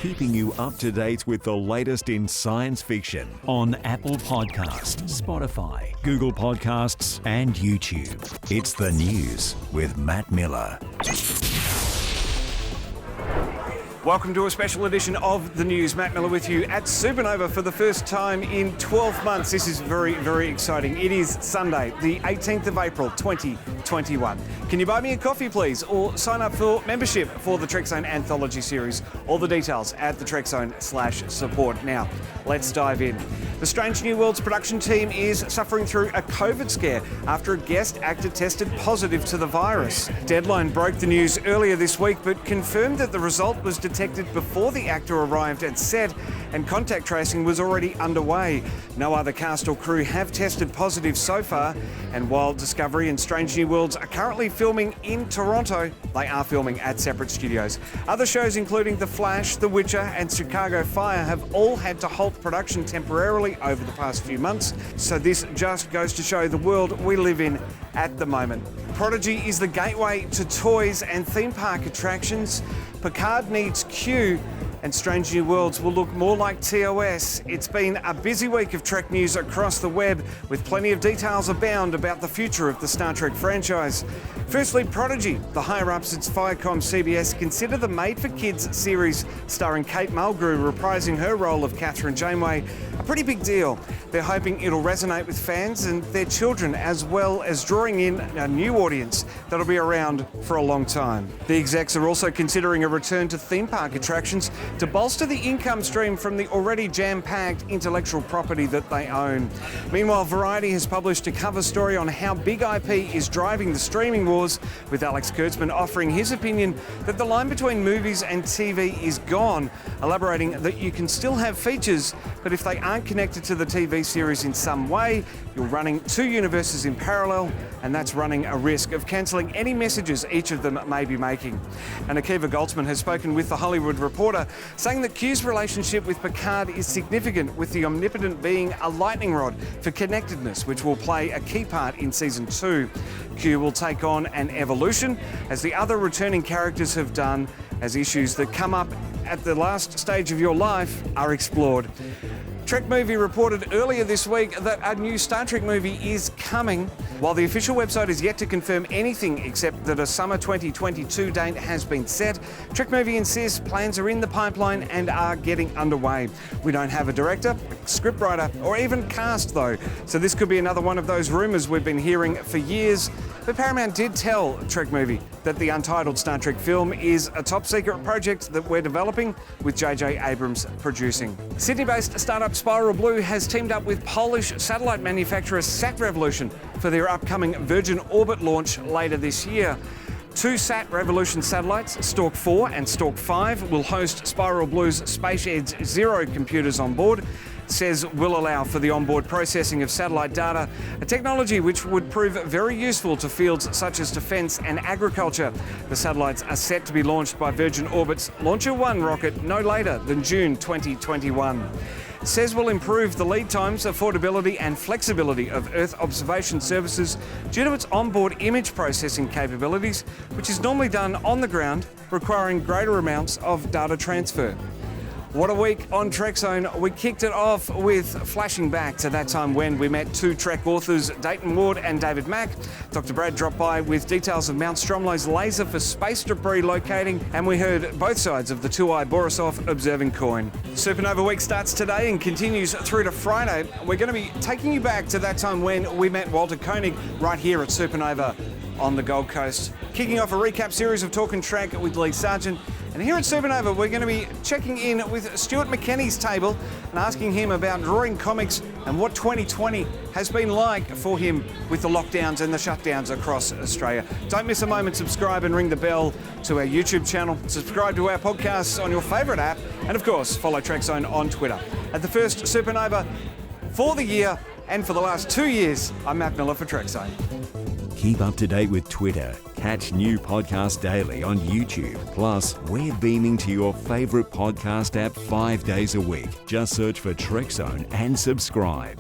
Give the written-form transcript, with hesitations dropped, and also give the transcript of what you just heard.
keeping you up to date with the latest in science fiction on Apple Podcasts, Spotify, Google Podcasts, and YouTube. It's the news with Matt Miller. Welcome to a special edition of The News. Matt Miller with you at Supanova for the first time in 12 months. This is very, very exciting. It is Sunday, the 18th of April, 2021. Can you buy me a coffee, please? Or sign up for membership for the Trekzone Anthology series. All the details at the Trekzone/support. Now, let's dive in. The Strange New Worlds production team is suffering through a COVID scare after a guest actor tested positive to the virus. Deadline broke the news earlier this week, but confirmed that the result was detected before the actor arrived at set, and contact tracing was already underway. No other cast or crew have tested positive so far, and while Discovery and Strange New Worlds are currently filming in Toronto, they are filming at separate studios. Other shows including The Flash, The Witcher and Chicago Fire have all had to halt production temporarily over the past few months, so this just goes to show the world we live in at the moment. Prodigy is the gateway to toys and theme park attractions. Picard needs Q, and Strange New Worlds will look more like TOS. It's been a busy week of Trek news across the web, with plenty of details abound about the future of the Star Trek franchise. Firstly, Prodigy. The higher-ups at Viacom CBS consider the made-for-kids series starring Kate Mulgrew reprising her role of Catherine Janeway a pretty big deal. They're hoping it'll resonate with fans and their children, as well as drawing in a new audience that'll be around for a long time. The execs are also considering a return to theme park attractions to bolster the income stream from the already jam-packed intellectual property that they own. Meanwhile, Variety has published a cover story on how big IP is driving the streaming wars, with Alex Kurtzman offering his opinion that the line between movies and TV is gone, elaborating that you can still have features, but if they aren't connected to the TV series in some way, you're running two universes in parallel, and that's running a risk of cancelling any messages each of them may be making. And Akiva Goldsman has spoken with The Hollywood Reporter, saying that Q's relationship with Picard is significant, with the Omnipotent being a lightning rod for connectedness, which will play a key part in Season 2. Q will take on an evolution, as the other returning characters have done, as issues that come up at the last stage of your life are explored. Trek Movie reported earlier this week that a new Star Trek movie is coming. While the official website is yet to confirm anything except that a summer 2022 date has been set, Trek Movie insists plans are in the pipeline and are getting underway. We don't have a director, a scriptwriter, or even cast though, so this could be another one of those rumours we've been hearing for years. But Paramount did tell Trek Movie that the untitled Star Trek film is a top-secret project that we're developing, with J.J. Abrams producing. Sydney-based startup Spiral Blue has teamed up with Polish satellite manufacturer Sat Revolution for their upcoming Virgin Orbit launch later this year. Two Sat Revolution satellites, Stork 4 and Stork 5, will host Spiral Blue's Space Edge Zero computers on board. Says will allow for the onboard processing of satellite data, a technology which would prove very useful to fields such as defence and agriculture. The satellites are set to be launched by Virgin Orbit's Launcher 1 rocket no later than June 2021. Says will improve the lead times, affordability and flexibility of Earth observation services due to its onboard image processing capabilities, which is normally done on the ground, requiring greater amounts of data transfer. What a week on Trekzone. We kicked it off with flashing back to that time when we met two Trek authors, Dayton Ward and David Mack. Dr. Brad dropped by with details of Mount Stromlo's laser for space debris locating, and we heard both sides of the Two-Eye Borisov observing coin. Supernova Week starts today and continues through to Friday. We're going to be taking you back to that time when we met Walter Koenig right here at Supernova on the Gold Coast. Kicking off a recap series of Talkin' Trek with Lee Sargent. And here at Supanova, we're going to be checking in with Stuart McKenney's table and asking him about drawing comics and what 2020 has been like for him with the lockdowns and the shutdowns across Australia. Don't miss a moment, subscribe and ring the bell to our YouTube channel. Subscribe to our podcasts on your favourite app. And of course, follow Trekzone on Twitter. At the first Supanova for the year and for the last 2 years, I'm Matt Miller for Trekzone. Keep up to date with Twitter. Catch new podcasts daily on YouTube. Plus, we're beaming to your favourite podcast app 5 days a week. Just search for Trekzone and subscribe.